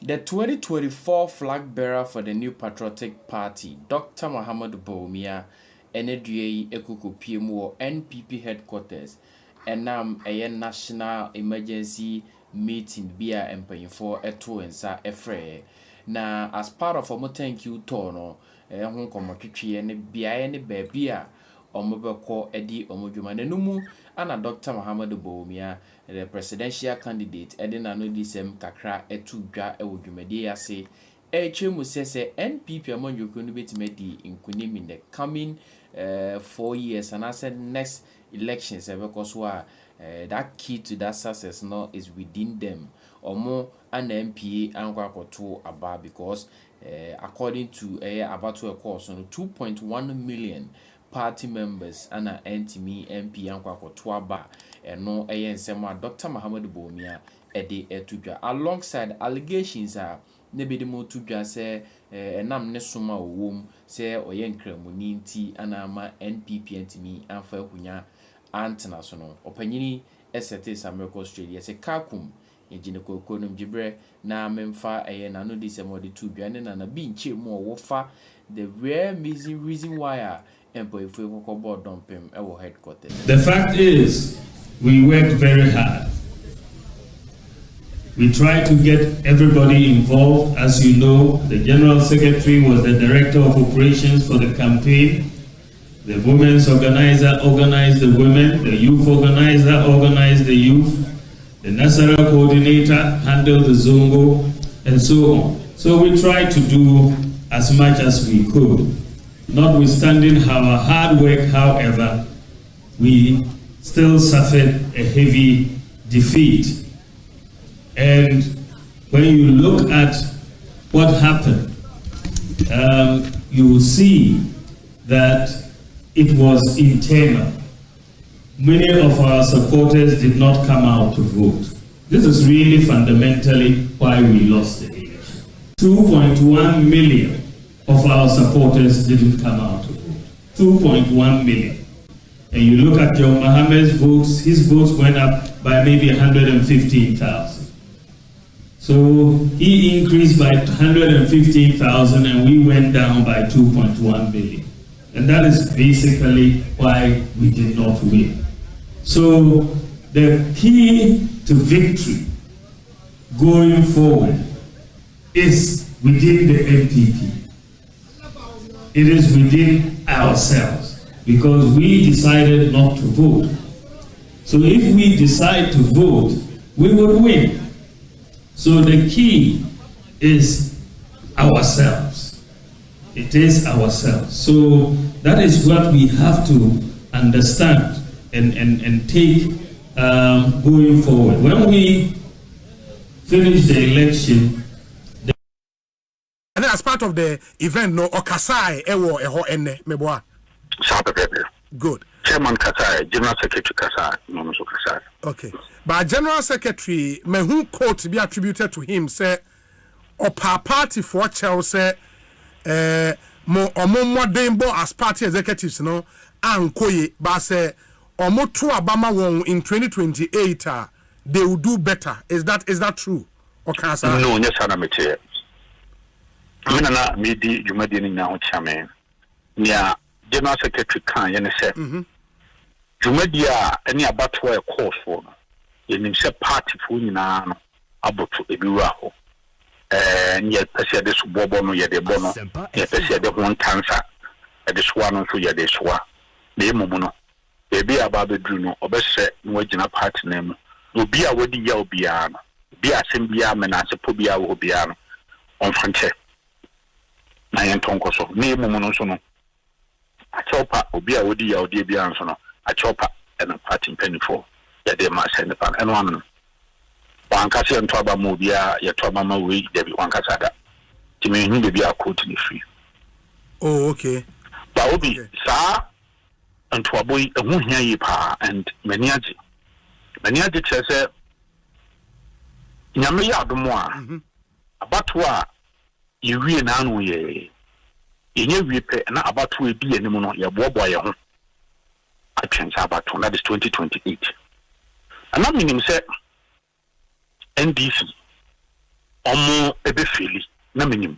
The 2024 flag bearer for the New Patriotic Party, Dr. Muhammad Bawumia, Enedue Ekuku PMO NPP headquarters, and a national emergency meeting via empaying eto ensa efre. Na as part of a thank you tono, hon komotwetwe ne bia ne baabia omobeko edi omodwuma nanumu ana Dr. Muhammad Bawumia, the presidential candidate edina no disem kakra etu dwa ewodwumade yase echemu sese NPP amonjoko no betimedi inkunim in the coming 4 years, and I said next elections because that key to that success now is within them or more an MPA and to about because according to about to a course on 2.1 million party members and an NTME MP and Kwakotwaba and no ANSMA Dr. Muhammad Bawumia Ede Etuja alongside allegations are nebedi mo tudwa se enam ne soma wom se oyenkramuni nti anama NPP ntimi amfa hunya antena so no opanyini esete America Australia se kakum ejine kokonum gibre na memfa na no di se mo de tudwa ne na bi nche mo wofa the rare missing reason why empoifu kokobod dompem e wo headquarters. The fact is we worked very hard. We tried to get everybody involved. As you know, the General Secretary was the Director of Operations for the campaign. The Women's Organizer organized the women. The Youth Organizer organized the youth. The National Coordinator handled the Zongo, and so on. So we tried to do as much as we could. Notwithstanding our hard work, however, we still suffered a heavy defeat. And when you look at what happened, you will see that it was internal. Many of our supporters did not come out to vote. This is really fundamentally why we lost the election. 2.1 million of our supporters didn't come out to vote. 2.1 million. And you look at John Mohammed's votes, his votes went up by maybe 115,000. So he increased by 115,000 and we went down by 2.1 billion. And that is basically why we did not win. So the key to victory going forward is within the NPP. It is within ourselves because we decided not to vote. So if we decide to vote, we will win. So the key is ourselves. It is ourselves. So that is what we have to understand and take going forward. When we finish the election, and then as part of the event, no Okasai ewo eho enne meboa. Good. Chairman Kasai, General Secretary Kasai, no so Kasai. Okay. But General Secretary, me who quote be attributed to him say opa party for Chelsea mo modern as party executives no ankoye but say omo to abama won in 2028 they will do better. Is that true? Okay, sir. No, yes, I am here. I'm not medi jumadi ni na chairman. Nya General Secretary kan ye ne say. Jumadi a any abatwa e course for no. Ye nim say party fo nyina no aboto ebiwa ho. Nye pese de so bobo no ye de bono. Ye pese de ho ntansa. E de so no so ye de so a. Na emumu no. Ebi aba bedru no obese no agina party na mu. Obi a wodi ya obi a no. Bi asem bi a me na se po bi a wo bi a no. On franche. Na yen tonko so. Na emumu no so no. Achopa obi a wodi ya odi bi a so no. Achopa and a party penny for. Ya de ma send the pan and one. Wankasi and Toba Mobia, ya Toba Mawi, Debbie Wankasada. To me, he be a quote in the free. Oh, okay. Baobi, sir, and to a boy, a moon here ye pa, and Maniaji. Maniaji says, Yamaya Dumois, about what you re and anwe, in your repair, and about to be any mono, your boy, I change about that is 2028. And I mean, him said, NDC, omo ebe feli na menim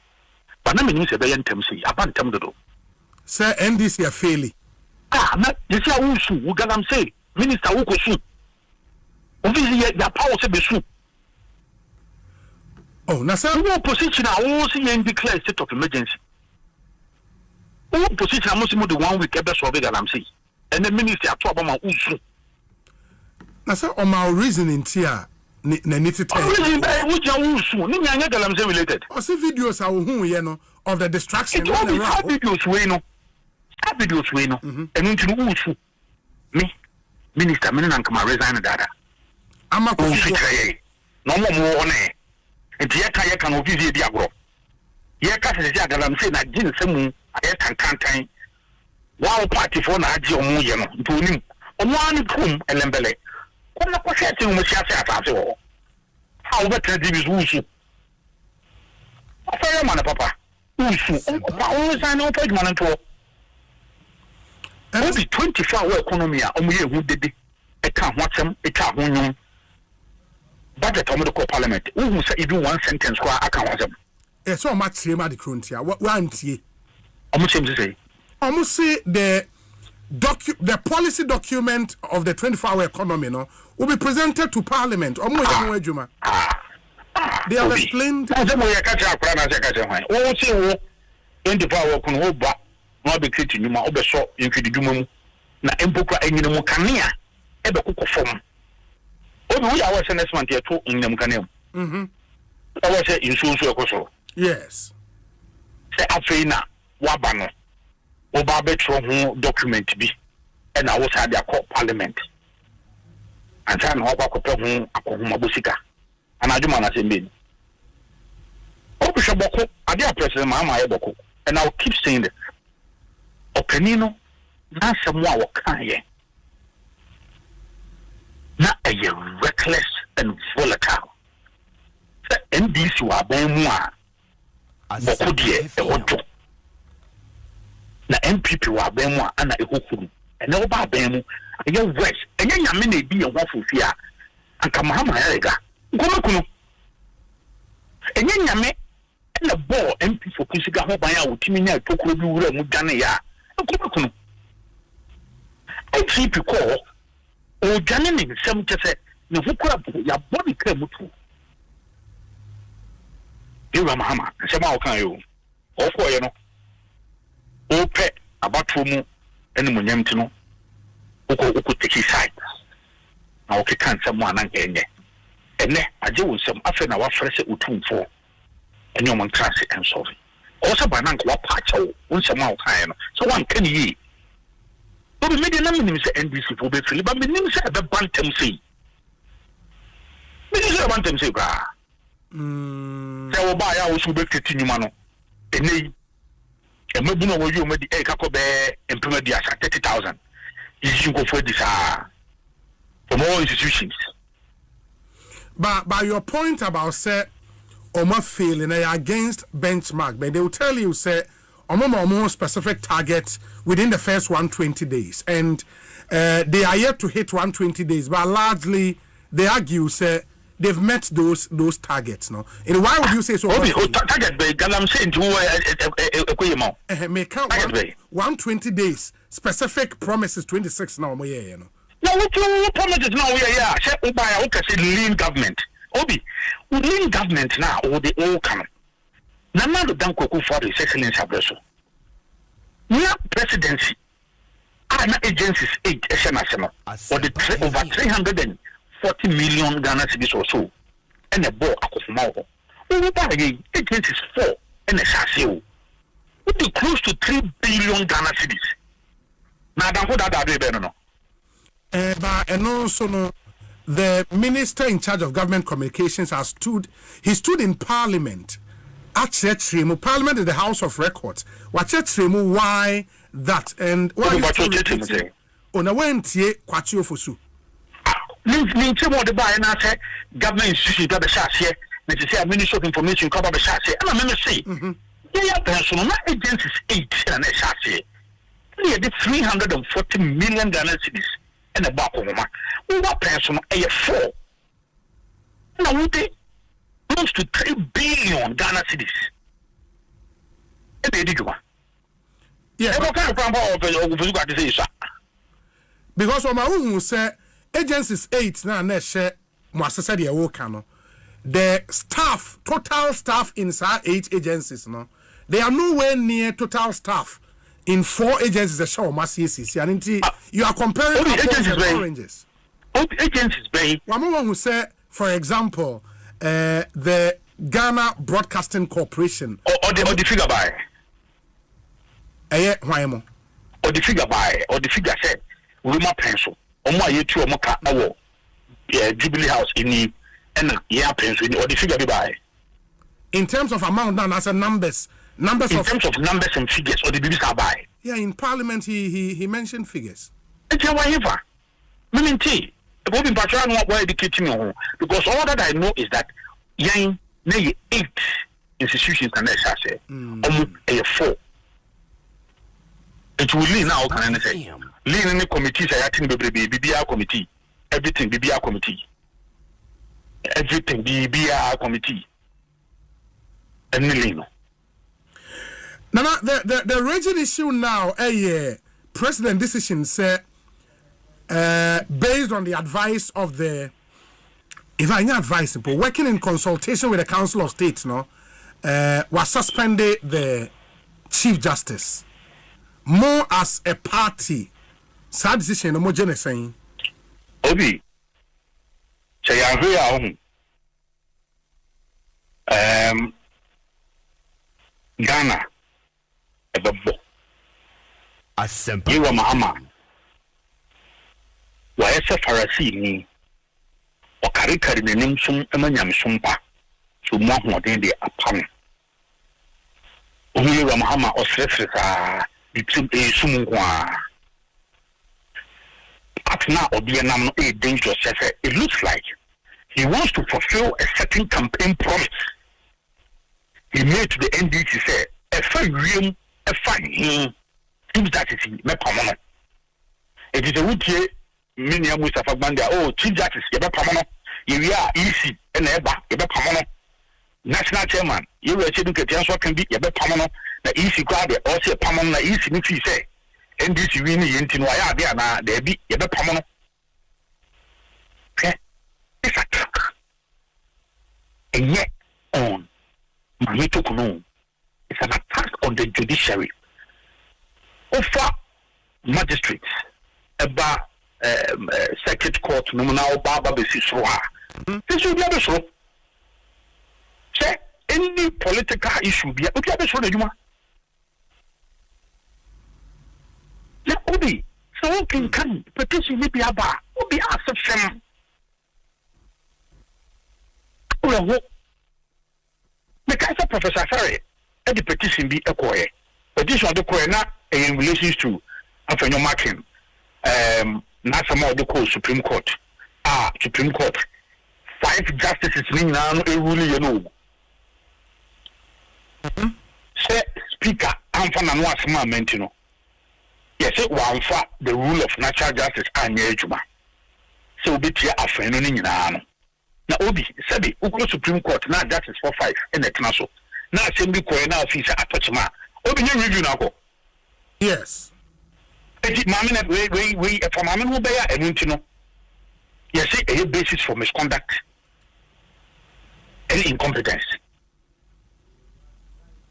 ba na menim se be yentem sei abantem dodo say NDC a feli na yesi a wusu wo galam say minister wo kosu obviously ya power se be su oh na say wo position a wo see yen declare state of emergency wo position a mo see mo the 1 week ebe so be galam say and the minister ato abama wusu na say on my reasoning tia na need to tell reason by which you wusu ni nyanya galam say related o see videos a wo hu ye no of the distraction it will be videos we no enu ntinu wusu me minister me na nkama resign dada ama ko wusu tire no mo one enti ye ka no office di agro ye ka se agalam say na gin semu aye kankantan wa party for na agi omu ye no ntonim omu ani pum elembele ko na ko shete mu siase atase wo ha wo betre di wusu afa man papa wusu o resign o page man to and the 24-hour economy a omo ye hu dede e ka ho atem e ka ho nyum budget omo de parliament who say even one sentence kwa aka ho atem so ma tire ma de krontia wa antie omo say almost say the policy document of the 24-hour economy no will be presented to parliament omo ye no adwuma they have explained na say mo ye ka cha akra na say ka cha hwan o say wo 24-hour economy wo ba no be create nyuma obeso infididuma mu na empokra enyine mu kanea ebe kokofom obi wo ya wa senesment ye to enyine mu kanea awa se insusu ekoso yes se afeina waba no oba betro ho document bi e na wo sa dia call parliament anta na oba ko pe ho akohuma bosika ana adwuma na se mbe obi shoboko ade a president ma ye boko and I'll keep saying this openino na semwa wakaye na a reckless and volatile the NDC wa ben mu a boko die e wodo na NPP wa ben mu a ana ehokuru ene wo ba ben mu ye west enye nyame na edi ye ho fofia anka mahama ya rega nkomekuno enye nyame na ball MP for kusiga ho ban a wotimi nya tokuro bi wura mu dane ya nkomekuno NPP ko o dane ne nsem kese ne hukura ya body ka mutu Iwa mahama nsem a okan yo ofo ye no ope abato mu ene munyam ti no uko take side na okeka nsem a nan enye ene aje wo nsem afa na wa frese utumfo ene o man class and solve o se ba nan ko wa pa chawo nsem a okan no so wan kan yi o be media na minim se NDC fo be fili ba minim se be bantem sei minim se bantem sei ba se wo ba ya wo su be keti nyuma no ene e mabu no wo yi o madi e ka ko be empema di asa 30,000 is you go for this from all institutions. But your point about say Oma failing against benchmark, but they will tell you say Oma specific targets within the first 120 days, and they are yet to hit 120 days. But largely, they argue say they've met those targets. No, and why would you say so? Target by Galam saying to may count 120 days. Specific promises 26 now. You know. No, what promises now? Yeah. Say by okay, lean government. Obi, lean government now, or the all can. Nana the danko for the excellence abreso. Na presidency. Na agencies 8 national or the over 340 million Ghana cedis or so. And a ball akofumao. Over by agencies 4 and a sasio. Would be close to 3 billion Ghana cedis. Now, no. But and also no, the minister in charge of government communications stood in Parliament. At Chetremu, Parliament is the House of Records. What Chetremu, why that and why you on a wentie kwachio fosu. Ninche mo de ba na say government institution to be share here. Let say Ministry of Information cover be share. And I say, yeah, personal agencies 8 and share. Near the 340 million Ghana cedis and a back home. We were personal a 4. Now we did close to 3 billion Ghana cedis. Yeah. Because when my say agencies 8 now na share muasasa de work no. The staff, total staff in 8 agencies no. They are nowhere near total staff in 4 agencies that show mass and you are comparing apples and oranges. Agencies bay. One who say, for example, the Ghana Broadcasting Corporation or the figure by or the figure by or the figure said we ma pencil or my you or moka our Jubilee House in the and pencil or the figure by in terms of amount now as a numbers in terms of numbers and figures or the BBC by. Yeah, in Parliament he mentioned figures. It's whatever. Meaning tea. Educating me because all that I know is that yang 8 institutions and say almost 4. It will lean now can I say lean in the committees I think BBR committee everything BBR committee everything BBR committee and lean. Nana the raging issue now president decision say based on the advice of the, if I not advice, but working in consultation with the Council of State, was suspended the Chief Justice more as a party. Sad decision, no more generous saying. Obi, say I hear Ghana, a bubble. A simple. You are Mahama. Wayesa farasi ni okarikari nenim sum emanyam sumpa so mo ahoden de apam ohuye wa mahama osrefreka ditim sum kwa atna obi enam no dangerous. It looks like he wants to fulfill a certain campaign promise he made to the NDC say efa wiem efa hin seems that is me pamono it is a wutie Minia Mustafa Banda, Chief Justice, Yaba Pamono, Yria, EC, and Eba, Yaba Pamono, National Chairman, you were saying that can be Yaba Pamono, the EC crowd, also Pamono, the EC, if you say, and this you really in Waya, there be Yaba Pamono. It's a truck. And yet, on Mamito Kuno, it's an attack on the judiciary. Offer magistrates about circuit court nominal Baba Besiswa. This will never so. Say any political issue be okay, I show you. Let Obi, so can petition maybe about Obi ask them. The Kaiser Professor Ferry, the petition be a quiet. Petition of the Koena in relation to Afenyo Marking. Not some of the court Supreme Court. Supreme Court. 5 justices mean now a ruling, you know. Say Speaker, I'm from an what's my mentino. Yes, it one for the rule of natural justice and Yajuma. So be here a friend in Nan. Now, Obi, Sabi, Ugo Supreme Court, now justice for 5 in the council. Now, Assembly Court, now officer at Pachama. Obi, you review now. Yes. Mammy, we for Mammy will bear and Wintino. Yes, a basis for misconduct and incompetence.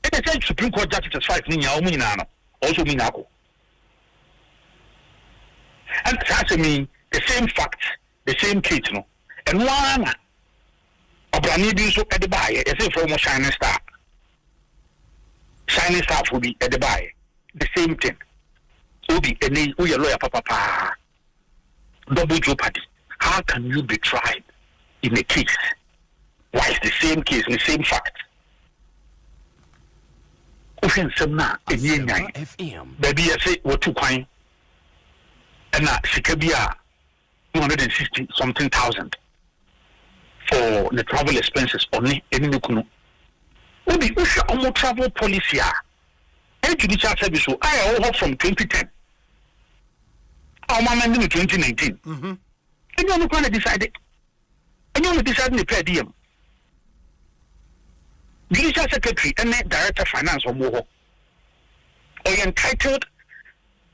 And the same Supreme Court Justice 5 Nina, also Minako. And that's mean the same facts, the same case, no. And one of Brani so at the buyer, as if from a shining star. Shining star will be at the buyer. The same thing. Obi, and your lawyer, papa, double jeopardy. How can you be tried in a case? Why is the same case, the same fact? FM. Baby, I say, what 2 coin? And Sikabia 260 something thousand for the travel expenses only. Any Nukuno. Obi, if you almost travel policy, judicial service, I owe from 2010. Our mama in 2019. And you're not going to decide it. And you're not deciding the per diem. judicial secretary and director of finance or more or entitled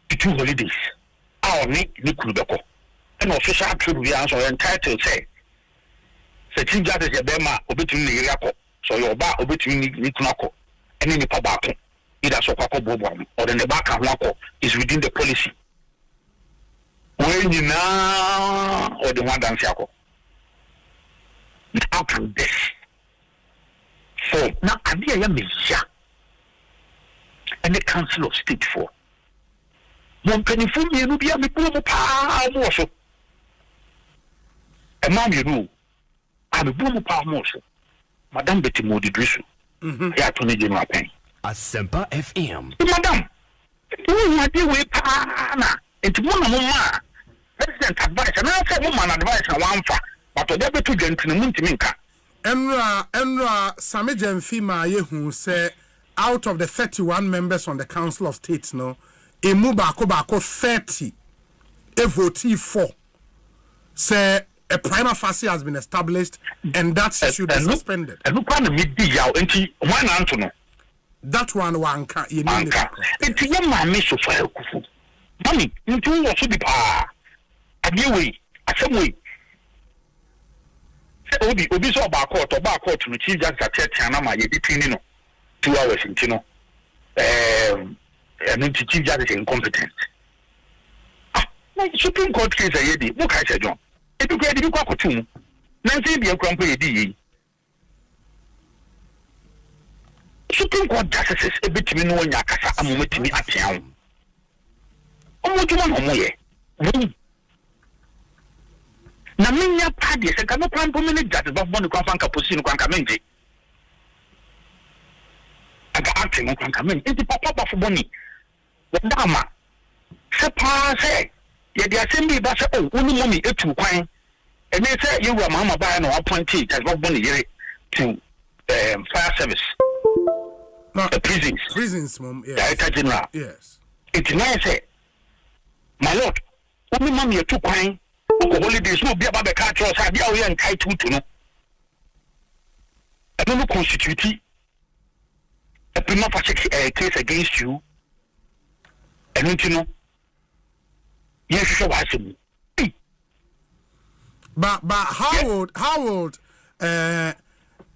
to 2 holidays. Our need Nikulbeko. An official trip we are entitled say. The chief justice Bema obetween the Irako, so your bar obetween Nikunako, and any Pabako, either Sokako Bobam or the Nebaka Wako is within the policy. When you now or the one dance Yako. How can this? So now Adia Misha and the Council of State for. One penny for me, and be a bit power also. A mom, you know. I'm a boom power motion. Madame Betty Modi Drisu. I Attorney General Pen. Asempa FM. Madame, you might be with Pana. It's one mamma. President advice, and I said woman advice and one for, but whatever to gentlemen to Minka. Enra Samijan Fima Yehu say out of the 31 members on the Council of State, no, Bako 30, a vote 4. Say a prima facie has been established and that should be suspended. And look on the media, and one Antono. That one wanka, you mean it. It's young man, Miss Sophia Kufu. Mommy, you two also be pa. A new way, a some way. Obi so back court to the chief justice at Chanama, you did 2 hours in Tino. And then the chief justice is incompetent. Supreme Court case a yedi, look, I said, John. If you get the Quacotum, Nancy be a crumpy D. Supreme Court justices a bit to me no Yakasa and moment to me at town. Oh, what you want on way? Naminya parties and cannot plan for minute that is not one to come from Capucino Quancamente. I got acting on Quancament. It's the papa for money. The Dama. Sepa say, yet the assembly bus, oh, only money, 2 coin. And they say you were Mamma by an appointee as what money to fire service. No, The prisons. Prisons, Mom, yes. Director General. Yes. It's nice, say, my lord, only mommy 2 coin. Holidays no be about the culture, so I be away and tight to know. I don't know constitute a prima facie case against you. And you know, yes, so I see. But how would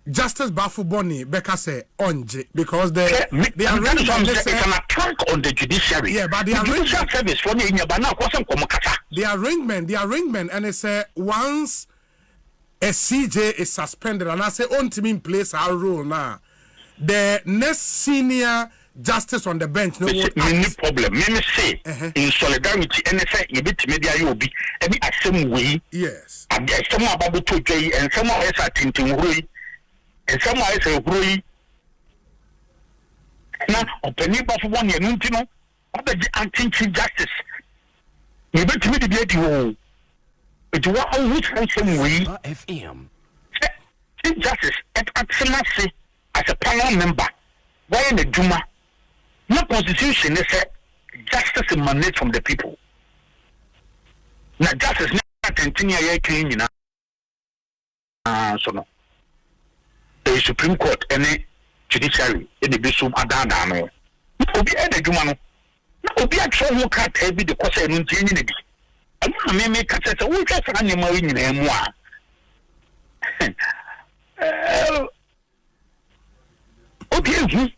Justice Bafuboni Becca say onje because the arrangement is an attack on the judiciary. Yeah, but the judicial service for me in your banana wasn't the arrangement, and it's once a CJ is suspended, and I say on team in place our rule now. The next senior justice on the bench, no problem. Let me say in solidarity, and say you bit media you be any same way. Yes. And there's someone about to Jay and someone else at Tintin. And someone else a Rui. Now, open it for 1 year, you know, what the anti-chief justice. You bet me to get you. It was which handsome way. FM. Chief justice at excellency as a panel member. Why in the Juma? No constitution, they say justice emanates from the people. Now, justice not continue a clean, you know. So no. The Supreme Court and the judiciary in the Bishop Adana. Obi at the Jumano. Obi at some who can't be the course and unity. And I make a set of which is an animal in the memoir. Okay,